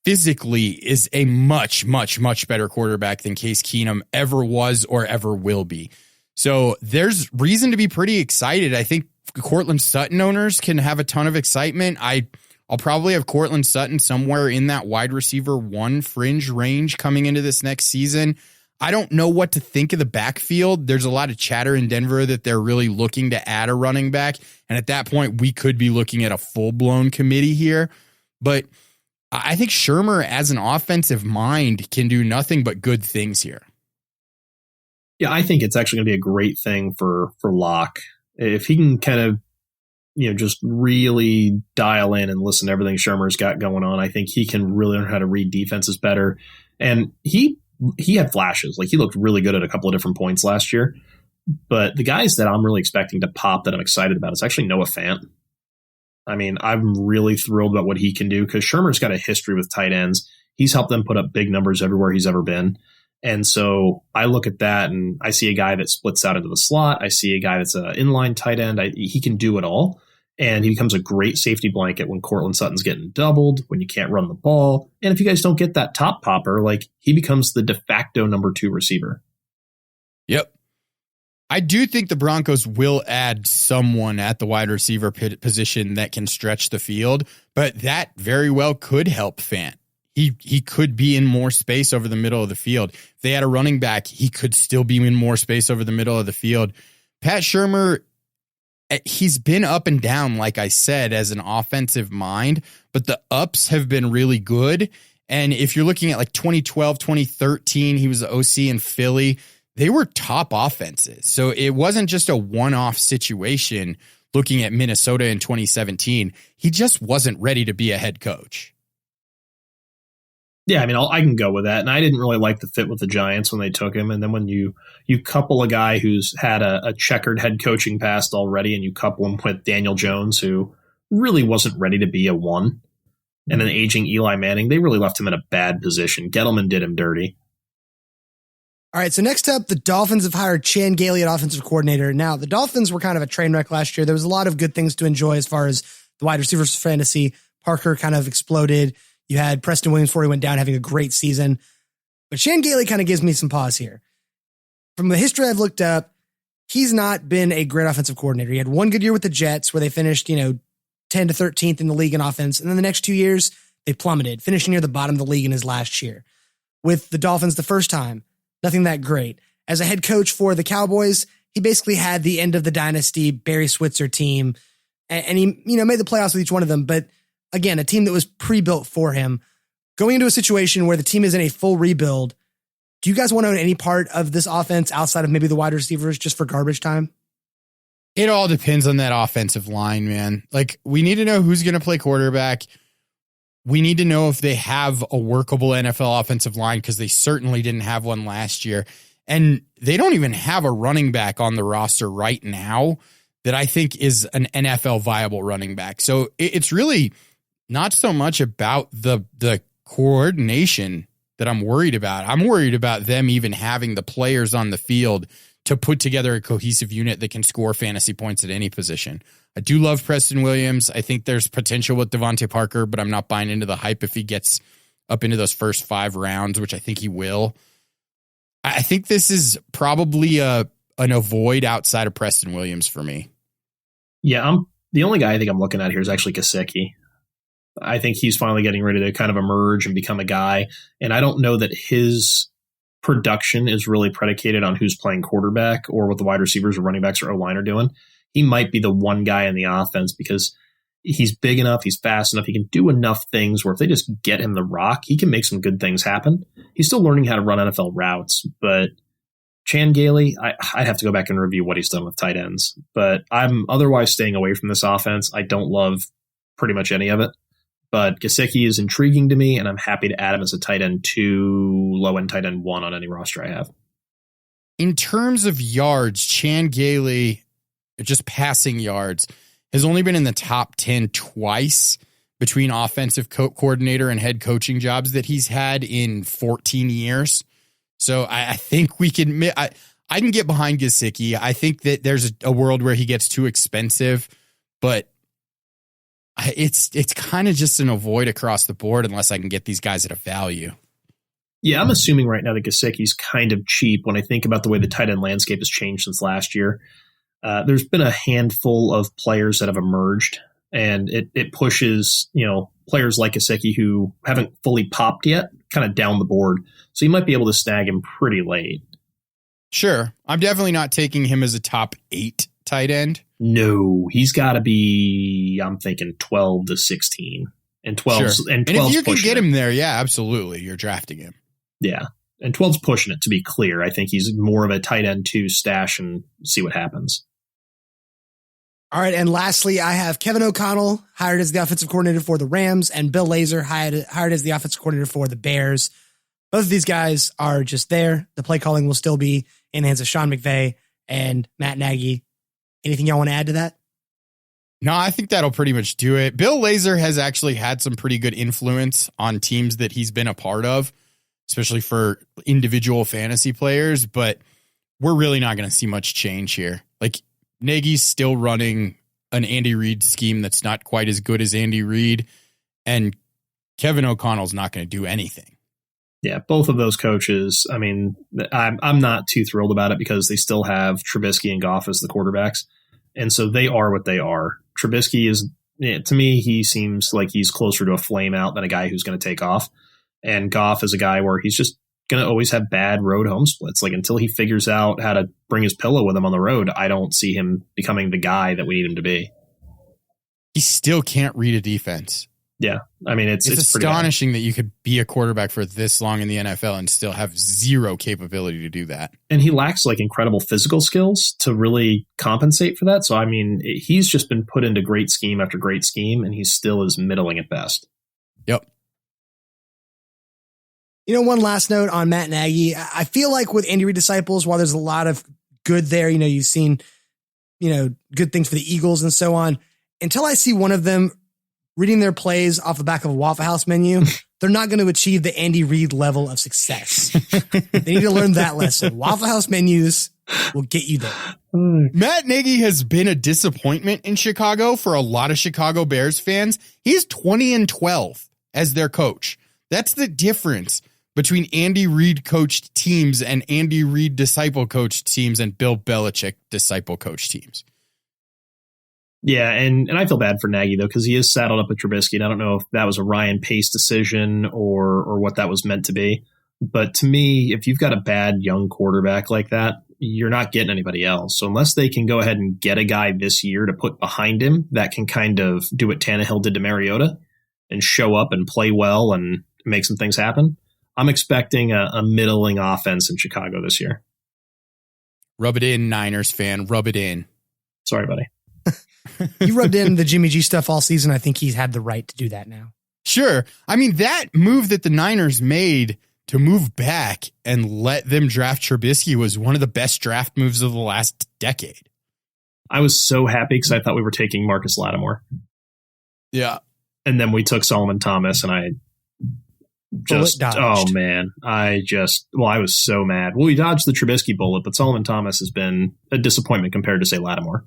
physically is a much, much, much better quarterback than Case Keenum ever was or ever will be. So there's reason to be pretty excited. I think Cortland Sutton owners can have a ton of excitement. I'll probably have Cortland Sutton somewhere in that wide receiver 1 fringe range coming into this next season. I don't know what to think of the backfield. There's a lot of chatter in Denver that they're really looking to add a running back. And at that point, we could be looking at a full-blown committee here. But I think Shurmur, as an offensive mind, can do nothing but good things here. Yeah, I think it's actually going to be a great thing for Locke. If he can kind of, just really dial in and listen to everything Shurmur's got going on, I think he can really learn how to read defenses better. And he had flashes. Like, he looked really good at a couple of different points last year. But the guys that I'm really expecting to pop that I'm excited about is actually Noah Fant. I mean, I'm really thrilled about what he can do because Shurmur's got a history with tight ends. He's helped them put up big numbers everywhere he's ever been. And so I look at that and I see a guy that splits out into the slot. I see a guy that's an inline tight end. He can do it all. And he becomes a great safety blanket when Cortland Sutton's getting doubled, when you can't run the ball. And if you guys don't get that top popper, he becomes the de facto number 2 receiver. Yep. I do think the Broncos will add someone at the wide receiver position that can stretch the field, but that very well could help Fant. He could be in more space over the middle of the field. If they had a running back, he could still be in more space over the middle of the field. Pat Shurmur, he's been up and down, like I said, as an offensive mind, but the ups have been really good. And if you're looking at 2012, 2013, he was the OC in Philly. They were top offenses. So it wasn't just a one-off situation looking at Minnesota in 2017. He just wasn't ready to be a head coach. Yeah, I mean, I can go with that. And I didn't really like the fit with the Giants when they took him. And then when you couple a guy who's had a checkered head coaching past already, and you couple him with Daniel Jones, who really wasn't ready to be a 1, and an aging Eli Manning, they really left him in a bad position. Gettleman did him dirty. All right, so next up, the Dolphins have hired Chan Gailey at offensive coordinator. Now, the Dolphins were kind of a train wreck last year. There was a lot of good things to enjoy as far as the wide receivers fantasy. Parker kind of exploded. You had Preston Williams before he went down having a great season. But Chan Gailey kind of gives me some pause here. From the history I've looked up, he's not been a great offensive coordinator. He had one good year with the Jets where they finished, 10 to 13th in the league in offense. And then the next 2 years, they plummeted, finishing near the bottom of the league in his last year. With the Dolphins the first time, nothing that great. As a head coach for the Cowboys, he basically had the end of the dynasty Barry Switzer team. And he, made the playoffs with each one of them. But again, a team that was pre-built for him. Going into a situation where the team is in a full rebuild, do you guys want to own any part of this offense outside of maybe the wide receivers just for garbage time? It all depends on that offensive line, man. We need to know who's going to play quarterback. We need to know if they have a workable NFL offensive line because they certainly didn't have one last year. And they don't even have a running back on the roster right now that I think is an NFL viable running back. So it's really not so much about the coordination that I'm worried about. I'm worried about them even having the players on the field to put together a cohesive unit that can score fantasy points at any position. I do love Preston Williams. I think there's potential with Devontae Parker, but I'm not buying into the hype if he gets up into those first 5 rounds, which I think he will. I think this is probably an avoid outside of Preston Williams for me. Yeah, the only guy I think I'm looking at here is actually Gesicki. I think he's finally getting ready to kind of emerge and become a guy. And I don't know that his production is really predicated on who's playing quarterback or what the wide receivers or running backs or O-line are doing, he might be the one guy in the offense because he's big enough, he's fast enough, he can do enough things where if they just get him the rock, he can make some good things happen. He's still learning how to run NFL routes, but Chan Gailey, I'd have to go back and review what he's done with tight ends, but I'm otherwise staying away from this offense. I don't love pretty much any of it, but Gesicki is intriguing to me, and I'm happy to add him as a tight end 2, low-end tight end 1 on any roster I have. In terms of yards, Chan Gailey, just passing yards, has only been in the top 10 twice between offensive coordinator and head coaching jobs that he's had in 14 years. So I think we can, I can get behind Gesicki. I think that there's a world where he gets too expensive, but it's kind of just an avoid across the board unless I can get these guys at a value. Yeah, I'm assuming right now that Gesicki's kind of cheap when I think about the way the tight end landscape has changed since last year. There's been a handful of players that have emerged, and it pushes, players like Gesicki who haven't fully popped yet kind of down the board. So you might be able to snag him pretty late. Sure. I'm definitely not taking him as a top 8 tight end. No, he's got to be, I'm thinking 12 to 16. And 12's, sure. and 12's and if you can get it. him there, yeah, absolutely. You're drafting him. Yeah. And 12's pushing it, to be clear. I think he's more of a tight end 2 stash and see what happens. All right, and lastly, I have Kevin O'Connell hired as the offensive coordinator for the Rams and Bill Lazor hired as the offensive coordinator for the Bears. Both of these guys are just there. The play calling will still be in the hands of Sean McVay and Matt Nagy. Anything y'all want to add to that? No, I think that'll pretty much do it. Bill Lazor has actually had some pretty good influence on teams that he's been a part of, especially for individual fantasy players, but we're really not going to see much change here. Like, Nagy's still running an Andy Reid scheme that's not quite as good as Andy Reid, and Kevin O'Connell's not going to do anything. Yeah, both of those coaches, I mean, I'm not too thrilled about it because they still have Trubisky and Goff as the quarterbacks, and so they are what they are. Trubisky is, to me, he seems like he's closer to a flame out than a guy who's going to take off, and Goff is a guy where he's just going to always have bad road home splits. Like, until he figures out how to bring his pillow with him on the road, I don't see him becoming the guy that we need him to be. He still can't read a defense. Yeah. I mean, it's astonishing that you could be a quarterback for this long in the NFL and still have zero capability to do that. And he lacks like incredible physical skills to really compensate for that. So, I mean, he's just been put into great scheme after great scheme, and he still is middling at best. Yep. One last note on Matt Nagy. I feel like with Andy Reid disciples, while there's a lot of good there, you've seen, good things for the Eagles and so on. Until I see one of them reading their plays off the back of a Waffle House menu, they're not going to achieve the Andy Reid level of success. They need to learn that lesson. Waffle House menus will get you there. Matt Nagy has been a disappointment in Chicago for a lot of Chicago Bears fans. He's 20-12 as their coach. That's the difference between Andy Reid coached teams and Andy Reid disciple coached teams and Bill Belichick disciple coached teams. Yeah, and I feel bad for Nagy, though, because he is saddled up with Trubisky, and I don't know if that was a Ryan Pace decision or what that was meant to be. But to me, if you've got a bad young quarterback like that, you're not getting anybody else. So unless they can go ahead and get a guy this year to put behind him that can kind of do what Tannehill did to Mariota and show up and play well and make some things happen, I'm expecting a middling offense in Chicago this year. Rub it in, Niners fan. Rub it in. Sorry, buddy. You rubbed in the Jimmy G stuff all season. I think he's had the right to do that now. Sure. I mean, that move that the Niners made to move back and let them draft Trubisky was one of the best draft moves of the last decade. I was so happy because I thought we were taking Marcus Lattimore. Yeah. And then we took Solomon Thomas, and I was so mad. Well, we dodged the Trubisky bullet, but Solomon Thomas has been a disappointment compared to, say, Lattimore.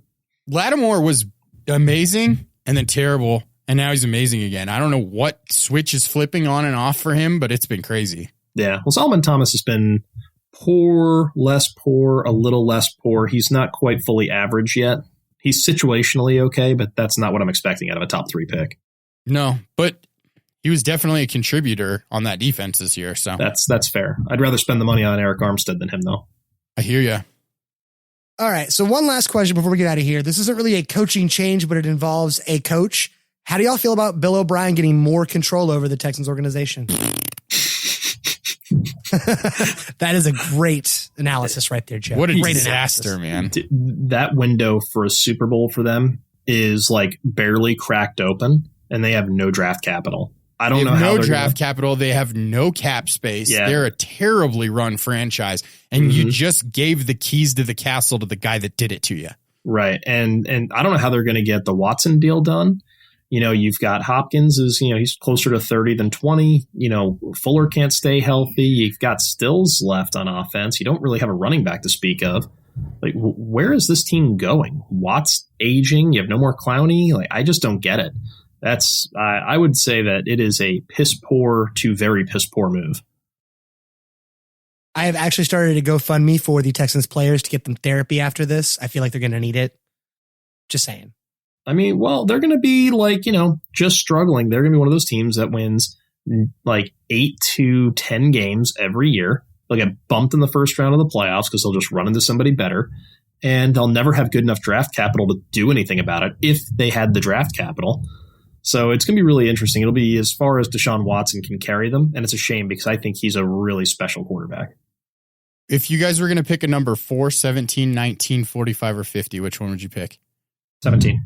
Lattimore was amazing and then terrible, and now he's amazing again. I don't know what switch is flipping on and off for him, but it's been crazy. Yeah. Well, Solomon Thomas has been poor, less poor, a little less poor. He's not quite fully average yet. He's situationally okay, but that's not what I'm expecting out of a top 3 pick. No, but he was definitely a contributor on that defense this year. So that's fair. I'd rather spend the money on Eric Armstead than him, though. I hear you. All right. So one last question before we get out of here. This isn't really a coaching change, but it involves a coach. How do y'all feel about Bill O'Brien getting more control over the Texans organization? That is a great analysis right there, Joe. What a great disaster, analysis. man. That window for a Super Bowl for them is like barely cracked open, and they have no draft capital. I don't know how no draft capital. They have no cap space. Yeah. They're a terribly run franchise. And you just gave the keys to the castle to the guy that did it to you. Right. And I don't know how they're going to get the Watson deal done. You know, you've got Hopkins he's closer to 30 than 20. You know, Fuller can't stay healthy. You've got Stills left on offense. You don't really have a running back to speak of. Like, where is this team going? Watt's aging. You have no more Clowney. Like, I just don't get it. I would say that it is a piss poor to very piss poor move. I have actually started a GoFundMe for the Texans players to get them therapy after this. I feel like they're going to need it. Just saying. I mean, well, they're going to be just struggling. They're going to be one of those teams that wins like 8 to 10 games every year. They'll get bumped in the first round of the playoffs because they'll just run into somebody better. And they'll never have good enough draft capital to do anything about it if they had the draft capital. So it's going to be really interesting. It'll be as far as Deshaun Watson can carry them. And it's a shame because I think he's a really special quarterback. If you guys were going to pick a number 4, 17, 19, 45, or 50, which one would you pick? 17.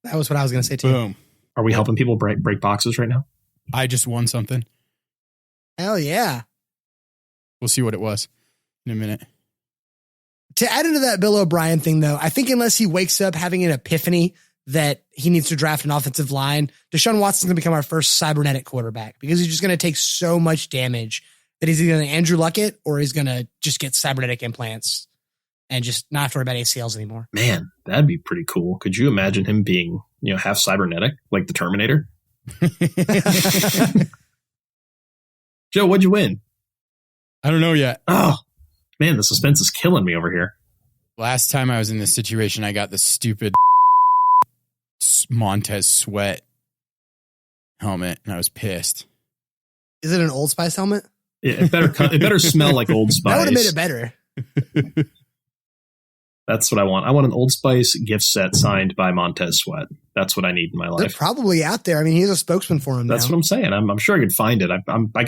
That was what I was going to say too. Boom. Are we helping people break boxes right now? I just won something. Hell yeah. We'll see what it was in a minute. To add into that Bill O'Brien thing, though, I think unless he wakes up having an epiphany that he needs to draft an offensive line, Deshaun Watson's going to become our first cybernetic quarterback because he's just going to take so much damage that he's either going to Andrew Luck it or he's going to just get cybernetic implants and just not have to worry about ACLs anymore. Man, that'd be pretty cool. Could you imagine him being, half cybernetic like the Terminator? Joe, what'd you win? I don't know yet. Oh, man, the suspense is killing me over here. Last time I was in this situation, I got the stupid Montez Sweat helmet, and I was pissed. Is it an Old Spice helmet? Yeah, it better smell like Old Spice. That would have made it better. That's what I want. I want an Old Spice gift set signed by Montez Sweat. That's what I need in my life. They're probably out there. I mean, he's a spokesman for him. That's what I'm saying. I'm sure I could find it.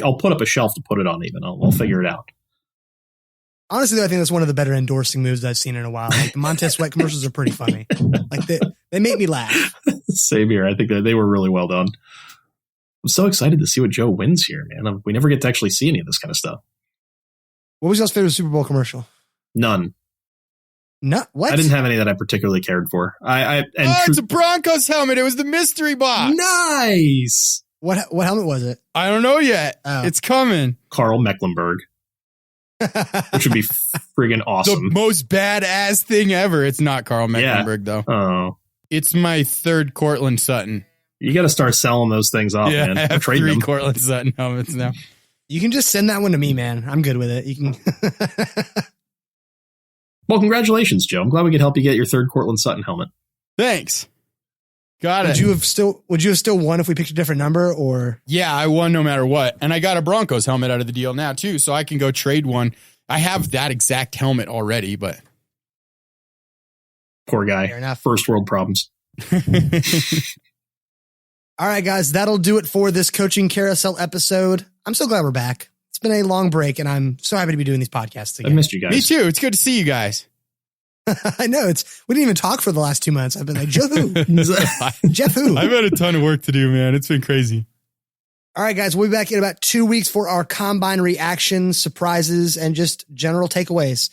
I'll put up a shelf to put it on. Even I'll figure it out. Honestly, though, I think that's one of the better endorsing moves I've seen in a while. Like the Montez Sweat commercials are pretty funny. Like they make me laugh. Same here. I think that they were really well done. I'm so excited to see what Joe wins here, man. We never get to actually see any of this kind of stuff. What was y'all's favorite Super Bowl commercial? None. No, what? I didn't have any that I particularly cared for. It's a Broncos helmet. It was the mystery box. Nice. What helmet was it? I don't know yet. Oh. It's coming. Carl Mecklenburg. Which would be friggin' awesome. The most badass thing ever. It's not Carl Mecklenburg, though. Oh. It's my third Cortland Sutton. You got to start selling those things off, man. I have Trade 3 them. Cortland Sutton helmets now. You can just send that one to me, man. I'm good with it. You can. Well, congratulations, Joe. I'm glad we could help you get your third Cortland Sutton helmet. Thanks. Got it. Would you have still won if we picked a different number or? Yeah, I won no matter what. And I got a Broncos helmet out of the deal now, too, so I can go trade one. I have that exact helmet already, but. Poor guy. Fair enough. First world problems. All right, guys, that'll do it for this Coaching Carousel episode. I'm so glad we're back. It's been a long break, and I'm so happy to be doing these podcasts again. I missed you guys. Me too. It's good to see you guys. I know. We didn't even talk for the last 2 months. I've been like, Joe who? Jeff who? I've had a ton of work to do, man. It's been crazy. All right, guys, we'll be back in about 2 weeks for our combine reactions, surprises, and just general takeaways.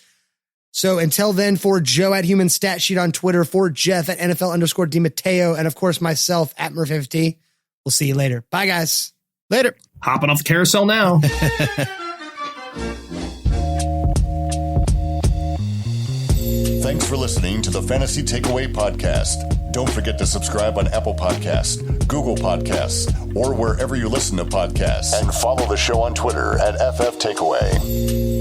So until then, for Joe at Human Stat Sheet on Twitter, for Jeff at NFL_DiMatteo, and of course myself at Murph50, we'll see you later. Bye, guys. Later. Hopping off the carousel now. Thanks for listening to the Fantasy Takeaway Podcast. Don't forget to subscribe on Apple Podcasts, Google Podcasts, or wherever you listen to podcasts. And follow the show on Twitter at FF Takeaway.